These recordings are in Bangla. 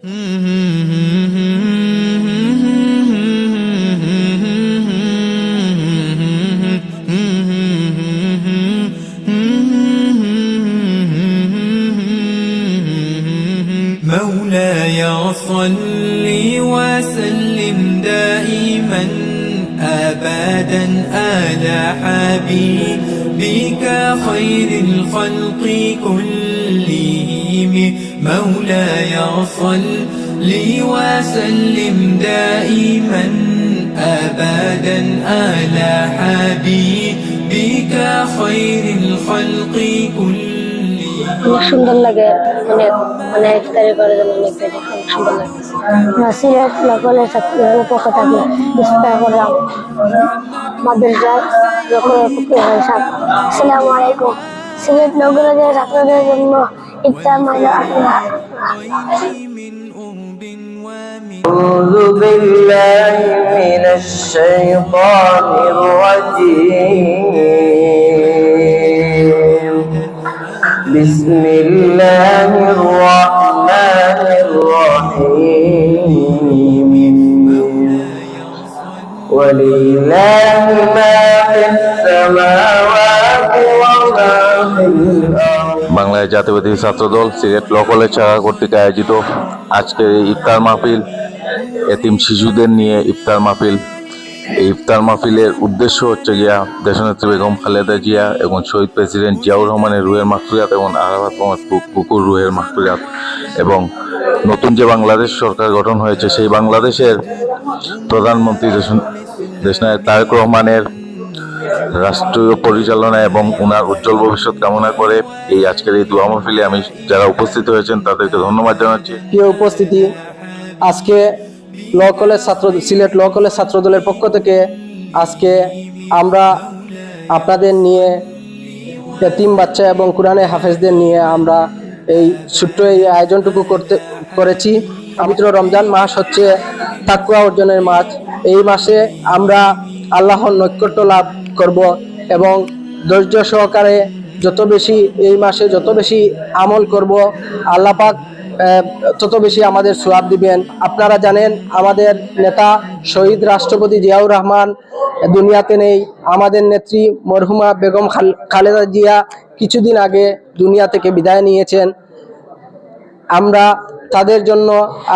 مولاي صل وسلم دائما أبدا على حبيبك خير الخلق كلهم. مولاي صل وسلم دائما أبدا على حبيبك خير الخلق كلهم. অনেক সুন্দর লাগে, অনেক ইফতারি করে অনেক সুন্দর লাগে। সিলেট লোকালের ছাত্রদের পক্ষ থেকে ইফতার করলাম মাদ্রাসার আসসালামু আলাইকুম। সিলেট লোকালের ছাত্রদের জন্য ইফতার أعوذ بالله من الشيطان الرجيم. بسم الله الرحمن الرحيم. ولله ما في السماوات وما في الأرض. বাংলাদেশ জাতীয়তাবাদী ছাত্রদল সিলেট ল কলেজ শাখা কর্তৃক আয়োজিত আজকের এই ইফতার মাহফিল, এতিম শিশুদের নিয়ে ইফতার মাহফিল। এই ইফতার মাহফিলের উদ্দেশ্য হচ্ছে গিয়া দেশনেত্রী বেগম খালেদা জিয়া এবং শহীদ প্রেসিডেন্ট জিয়াউর রহমানের রুহের মাগফিরাত এবং আরাফাত মোহাম্মদ কুকুর রুহের মাগফিরাত এবং নতুন যে বাংলাদেশ সরকার গঠন হয়েছে সেই বাংলাদেশের প্রধানমন্ত্রী দেশনায়ক তারেক রহমানের রাষ্ট্রীয় পরিচালনা এবং ওনার উজ্জ্বল ভবিষ্যৎ কামনা করে এই আজকের এই দোয়া মাহফিলে আমি যারা উপস্থিত হয়েছেন তাদেরকে ধন্যবাদ জানাচ্ছি। প্রিয় উপস্থিতি, আজকে সিলেট ল কলেজ ছাত্র দলের পক্ষ থেকে আজকে আমরা আপনাদের নিয়ে এতিম বাচ্চা এবং কোরআনে হাফেজদের নিয়ে আমরা এই ছোট্ট এই আয়োজনটুকু করেছি। পবিত্র রমজান মাস হচ্ছে তাকওয়া অর্জনের মাস। এই মাসে আমরা আল্লাহর নৈকট্য লাভ করব এবং ধৈর্য সহকারে এই মাসে যত বেশি আমল করব আল্লাহ পাক তত বেশি আমাদের সওয়াব দিবেন। আপনারা জানেন আমাদের নেতা শহীদ রাষ্ট্রপতি জিয়াউর রহমান দুনিয়াতে নেই। আমাদের নেত্রী মরহুমা বেগম খালেদা জিয়া কিছুদিন আগে দুনিয়া থেকে বিদায় নিয়েছেন। আমরা তাদের জন্য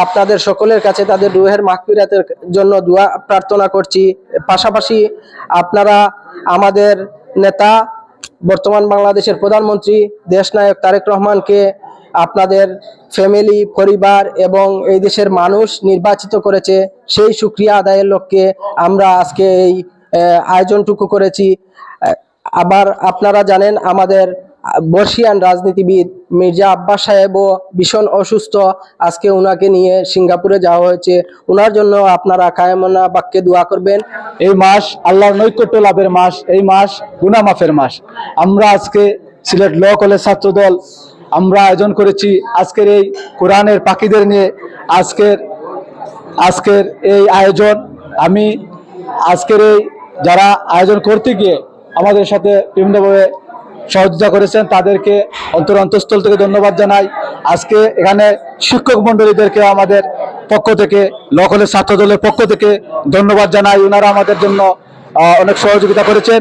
আপনাদের সকলের কাছে তাদের রুহের মাগফিরাতের জন্য দোয়া প্রার্থনা করছি। পাশাপাশি আপনারা আমাদের নেতা বর্তমান বাংলাদেশের প্রধানমন্ত্রী দেশনায়ক তারেক রহমানকে আপনাদের ফ্যামিলি, পরিবার এবং এই দেশের মানুষ নির্বাচিত করেছে, সেই শুকরিয়া আদায়ের লক্ষ্যে আমরা আজকে এই আয়োজনটুকু করেছি। আবার আপনারা জানেন আমাদের বর্ষিয়ান রাজনীতিবিদ মির্জা আব্বাস সাহেবও ভীষণ অসুস্থ। আজকে ওনাকে নিয়ে সিঙ্গাপুরে যাওয়া হয়েছে। ওনার জন্য আপনারা কায়মনা বাক্যে দোয়া করবেন। এই মাস আল্লাহর নৈকট্য লাভের মাস, এই মাস গুনাহ মাফের মাস। আমরা আজকে সিলেট ল কলেজ ছাত্রদল আমরা আয়োজন করেছি আজকের এই কোরআনের পাখিদের নিয়ে আজকের এই আয়োজন। আমি আজকের এই যারা আয়োজন করতে গিয়ে আমাদের সাথে বিভিন্নভাবে সহযোগিতা করেছেন তাদেরকে অন্তঃস্থল থেকে ধন্যবাদ জানাই। আজকে এখানে শিক্ষক মন্ডলীদেরকে আমাদের পক্ষ থেকে ল কলেজ ছাত্র দলের পক্ষ থেকে ধন্যবাদ জানাই। ওনারা আমাদের জন্য অনেক সহযোগিতা করেছেন।